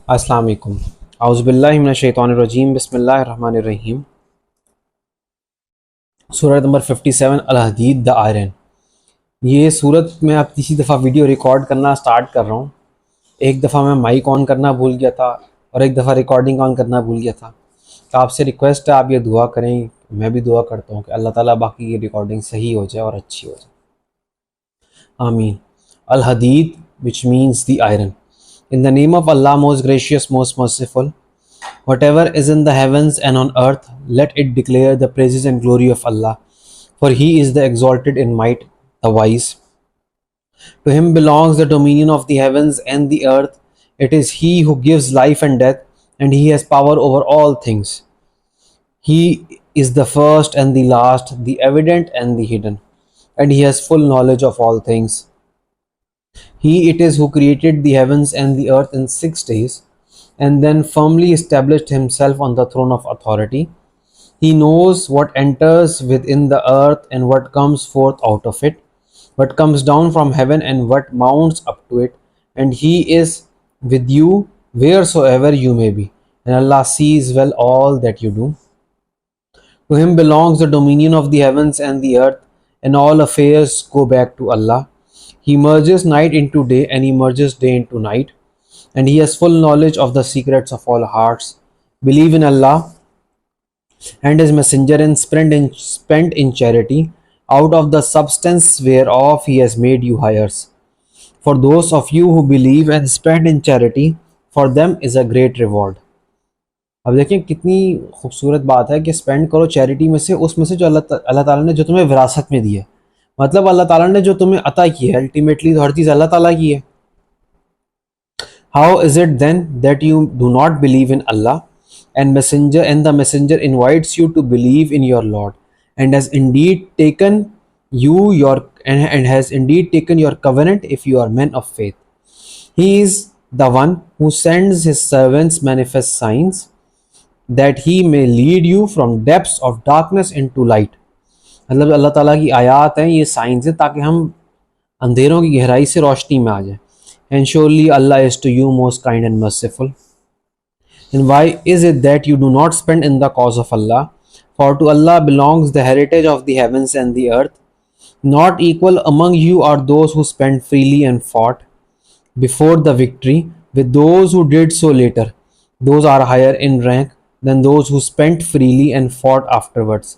अस्सलाम वालेकुम। औज़ुबिल्लाहि मिनश्शैतानिर्रजीम। बिस्मिल्लाहिर्रहमानिर्रहीम। सूरह नंबर 57 अल-हदीद द आयरन। ये सूरत में अब तीसरी दफ़ा वीडियो रिकॉर्ड करना स्टार्ट कर रहा हूँ। एक दफ़ा मैं माइक ऑन करना भूल गया था और एक दफ़ा रिकॉर्डिंग ऑन करना भूल गया था। तो आपसे रिक्वेस्ट है आप ये दुआ करें, मैं भी दुआ करता हूँ कि अल्लाह ताला बाकी ये रिकॉर्डिंग सही हो जाए और अच्छी हो जाए, आमीन। अल-हदीद which means the iron. In the name of अल्लाह most gracious most merciful. Whatever is in the heavens and on earth, let it declare the praises and glory of Allah, for He is the exalted in might, the wise. To Him belongs the dominion of the heavens and the earth. It is He who gives life and death, and He has power over all things. He is the first and the last, the evident and the hidden, and He has full knowledge of all things. He it is who created the heavens and the earth in 6 days, and then firmly established himself on the throne of authority. He knows what enters within the earth and what comes forth out of it, what comes down from heaven and what mounts up to it, and He is with you wheresoever you may be, and Allah sees well all that you do. To Him belongs the dominion of the heavens and the earth, and all affairs go back to Allah. He merges night into day and He merges day into night, and He has full knowledge of the secrets of all hearts. Believe in Allah and His Messenger and spend in charity out of the substance whereof He has made you heirs. For those of you who believe and spend in charity, for them is a great reward. अब देखें कितनी खूबसूरत बात है कि spend करो charity में से, उसमें से जो अल्लाह ताला ने जो तुम्हें विरासत में दी है। मतलब अल्लाह ताला ने जो तुम्हें अता की है, अल्टीमेटली तो हर चीज़ अल्लाह ताला की है। How is it then that you do not believe in Allah and the messenger invites you to believe in your Lord, and has indeed taken your covenant if you are men of faith. He is the one who sends his servants manifest signs, that he may lead you from depths of darkness into light. मतलब अल्लाह ताला की आयात हैं, ये science है ताकि हम अंधेरों की गहराई से रोशनी में आ जाए। And surely Allah is to you most kind and merciful. And why is it that you do not spend in the cause of Allah? For to Allah belongs the heritage of the heavens and the earth. Not equal among you are those who spent freely and fought before the victory with those who did so later. Those are higher in rank than those who spent freely and fought afterwards.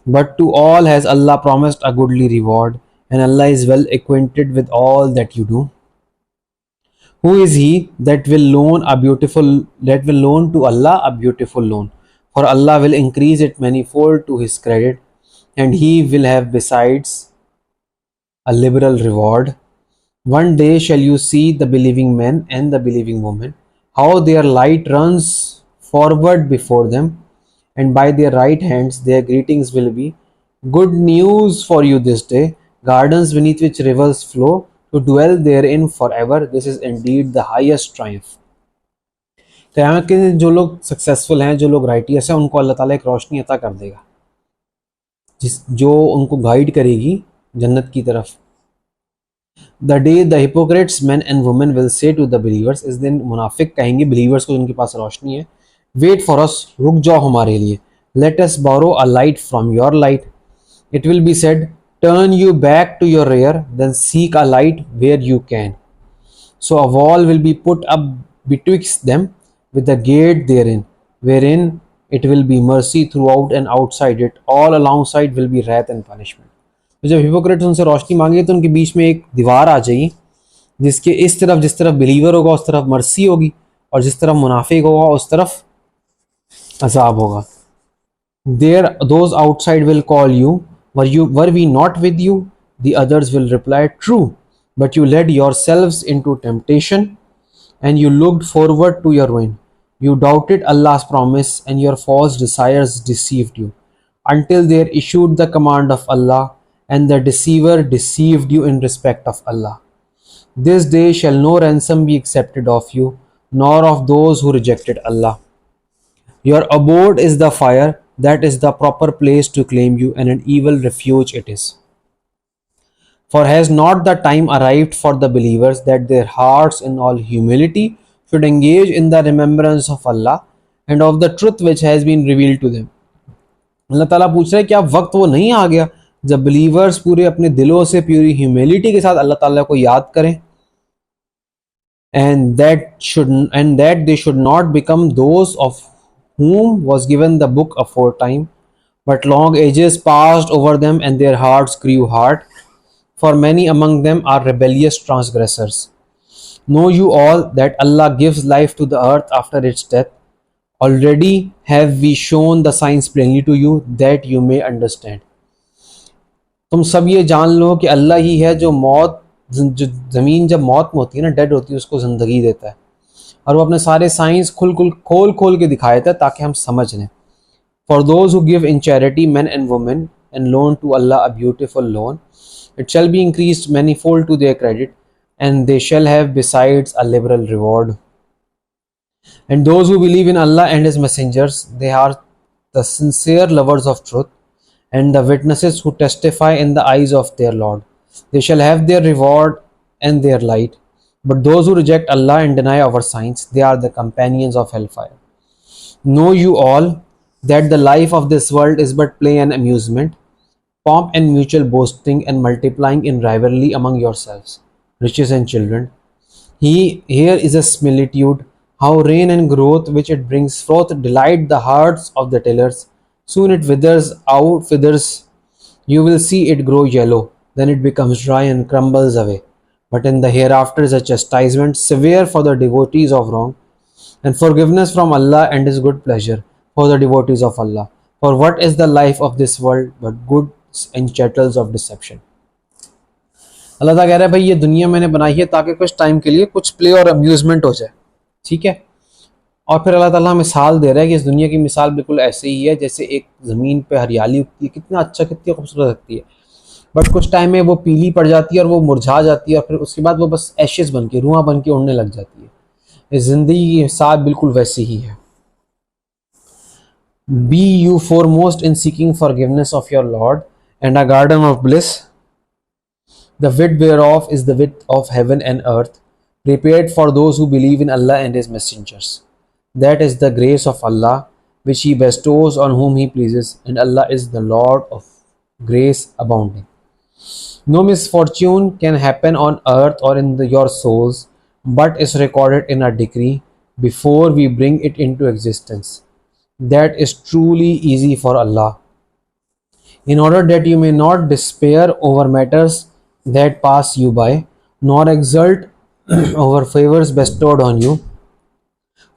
But to all has Allah promised a goodly reward, and Allah is well acquainted with all that you do. Who is he that will loan to Allah a beautiful loan? For Allah will increase it manifold to His credit, and He will have besides a liberal reward. One day shall you see the believing men and the believing women, how their light runs forward before them, and by their right hands their greetings will be. Good news for you this day, gardens beneath which rivers flow, to dwell therein forever. This is indeed the highest triumph. क़यामत के दिन जो लोग successful हैं, जो लोग righteous हैं, उनको अल्लाह ताला एक रोशनी अता कर देगा जो उनको गाइड करेगी जन्नत की तरफ। The day the Hippocrates men and women will say to the believers, इस दिन मुनाफिक कहेंगे बिलीवर्स को जिनके पास रोशनी है, वेट फॉर अस, रुक जाओ हमारे लिए, let us borrow a light from your light. It will be said, turn you back to your rear, then seek a light where you can. So a wall will be put up betwixt them with a gate therein, wherein it will be mercy throughout and outside it, all alongside will be wrath and punishment. तो जब Hippocrates उनसे रोशनी मांगे तो उनके बीच में एक दीवार आ जाएगी जिसके इस तरफ जिस तरफ बिलीवर होगा उस तरफ मर्सी होगी, और जिस तरफ मुनाफिक होगा उस तरफ अजाब होगा. There those outside will call you, were we not with you? The others will reply, true, but you led yourselves into temptation and you looked forward to your ruin. You doubted Allah's promise and your false desires deceived you, until there issued the command of Allah, and the deceiver deceived you in respect of Allah. This day shall no ransom be accepted of you, nor of those who rejected Allah. Your abode is the fire, that is the proper place to claim you, and an evil refuge it is. For has not the time arrived for the believers that their hearts in all humility should engage in the remembrance of Allah and of the truth which has been revealed to them. अल्लाह ताला पूछ रहे हैं क्या वक्त वो नहीं आ गया जब बिलीवर्स पूरे अपने दिलों से पूरी ह्यूमिलिटी के साथ अल्लाह ताला को याद करें, and that they should not become those of whom was given the book aforetime, but long ages passed over them and their hearts grew hard, for many among them are rebellious transgressors. Know you all that Allah gives life to the earth after its death. Already have we shown the signs plainly to you that you may understand. तुम सब ये जान लो कि अल्लाह ही है जो ज़मीन जब मौत में होती है ना, डेड होती है, उसको ज़िंदगी देता है, और वो अपने सारे साइंस खोल के दिखाया था ताकि हम समझ लें. For those who give in charity, men and women, and loan to Allah a beautiful loan, it shall be increased manifold to their credit, and they shall have besides a liberal reward. And those who believe in Allah and His messengers, they are the sincere lovers of truth, and the witnesses who testify in the eyes of their Lord. They shall have their reward and their light. But those who reject Allah and deny our signs, they are the companions of hellfire. Know you all that the life of this world is but play and amusement, pomp and mutual boasting, and multiplying in rivalry among yourselves, riches and children. Here is a similitude, how rain and growth which it brings forth delight the hearts of the tillers. Soon it withers. You will see it grow yellow, then it becomes dry and crumbles away. But in the hereafter is a chastisement severe for the devotees of wrong, and forgiveness from Allah and His good pleasure for the devotees of Allah. For what is the life of this world but goods and chattels of deception? अल्लाह ताला कह रहा है भाई ये दुनिया मैंने बनाई है ताकि कुछ टाइम के लिए कुछ प्ले और अम्यूजमेंट हो जाए, ठीक है. और फिर अल्लाह ताला मिसाल दे रहा है कि इस दुनिया की मिसाल बिल्कुल ऐसे ही है जैसे एक ज़मीन पे हरियाली उगती है, कितना अच्छा, कितनी खूबसूरत लगती है, बट कुछ टाइम में वो पीली पड़ जाती है और वो मुरझा जाती है, और फिर उसके बाद वो बस एशेस बन के, रुआं बन के उड़ने लग जाती है. इस ज़िंदगी की मिसाल बिल्कुल वैसी ही है. Be you foremost in seeking forgiveness of your Lord and a garden of bliss, the width whereof is the width of heaven and earth, prepared for those who believe in Allah and His messengers. That is the grace of Allah which He bestows on whom He pleases, and Allah is the Lord of grace abounding. No misfortune can happen on earth or in your souls, but is recorded in a decree before we bring it into existence. That is truly easy for Allah. In order that you may not despair over matters that pass you by, nor exult over favors bestowed on you,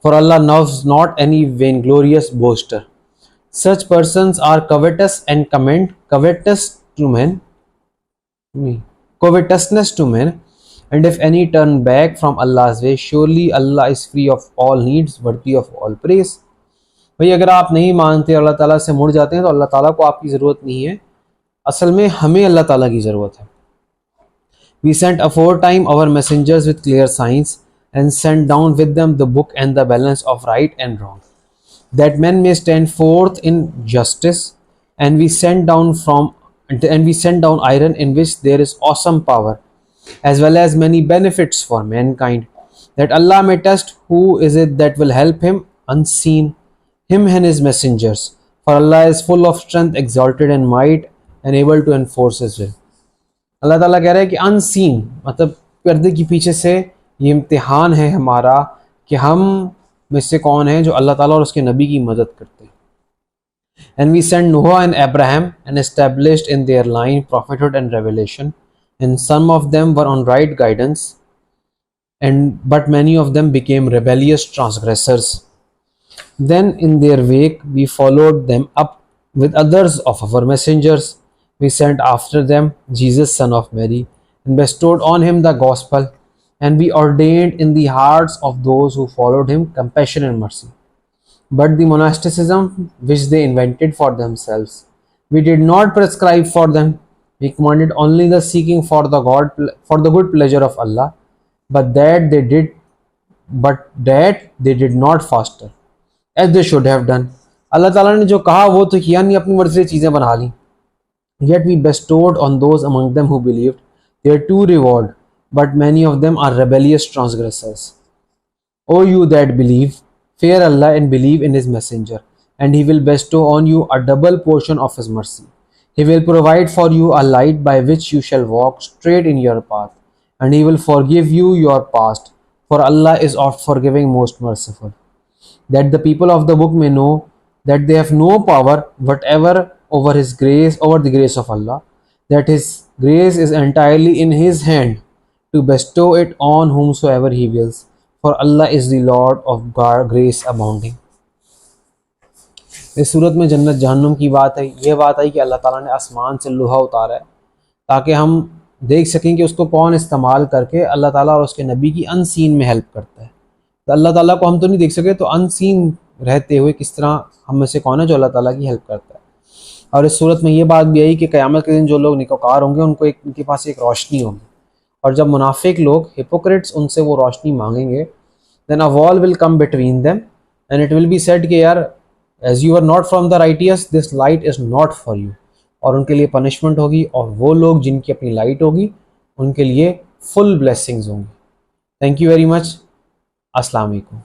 for Allah loves not any vainglorious boaster. Such persons are covetous and commend covetousness to men, and if any turn back from Allah's way, surely Allah is free of all needs, worthy of all praise. भाई अगर आप नहीं मानते, अल्लाह ताला से मुड़ जाते हैं, तो अल्लाह ताला को आपकी ज़रूरत नहीं है, असल में हमें अल्लाह ताला की ज़रूरत है. We sent aforetime our messengers with clear signs, and sent down with them the book and the balance of right and wrong, that men may stand forth in justice. And we sent down iron in which there is awesome power, as well as many benefits for mankind, that Allah may test who is it that will help him unseen, him and his messengers. For Allah is full of strength, exalted in might, and able to enforce His will. अल्लाह ताला कह रहा है कि unseen मतलब पर्दे के पीछे से ये इम्तिहान है हमारा कि हम में से कौन है जो अल्लाह ताला और उसके नबी की मदद करते हैं. And we sent Noah and Abraham and established in their line prophethood and revelation, and some of them were on right guidance, but many of them became rebellious transgressors. Then in their wake we followed them up with others of our messengers. We sent after them Jesus, son of Mary, and bestowed on him the gospel, and we ordained in the hearts of those who followed him compassion and mercy. But the monasticism which they invented for themselves, we did not prescribe for them. We commanded only the seeking for the good pleasure of Allah, but that they did not foster, as they should have done. अल्लाह ताला ने जो कहा वो तो किया नहीं, अपनी मर्जी से चीज़ें बना ली. Yet we bestowed on those among them who believed their true reward, but many of them are rebellious transgressors. O you that believe, fear Allah and believe in His messenger, and He will bestow on you a double portion of His mercy. He will provide for you a light by which you shall walk straight in your path, and He will forgive you your past, for Allah is oft forgiving, most merciful. That the people of the book may know that they have no power whatever over His grace, over the grace of Allah, that His grace is entirely in His hand to bestow it on whomsoever He wills, for Allah is the Lord of grace abounding. इस सूरत में जन्नत जहन्नुम की बात है। ये बात आई कि अल्लाह ताला ने आसमान से लोहा उतारा है ताकि हम देख सकें कि उसको कौन इस्तेमाल करके अल्लाह ताला और उसके नबी की अनसीन में हेल्प करता है। तो अल्लाह ताला को हम तो नहीं देख सके, तो अनसीन रहते हुए किस तरह हम में से कौन है जो अल्लाह ताला की हेल्प करता है। और इस सूरत में ये बात भी आई कि क़यामत के दिन जो लोग निकोकार होंगे उनके पास एक रोशनी होगी, और जब मुनाफिक लोग हिपोक्रेट्स उनसे वो रोशनी मांगेंगे, then a wall will come between them and it will be said कि यार as you are not from the righteous this light is not for you, और उनके लिए पनिशमेंट होगी, और वो लोग जिनकी अपनी लाइट होगी उनके लिए फुल ब्लेसिंग्स होंगी। Thank you very much. अस्सलाम वालेकुम।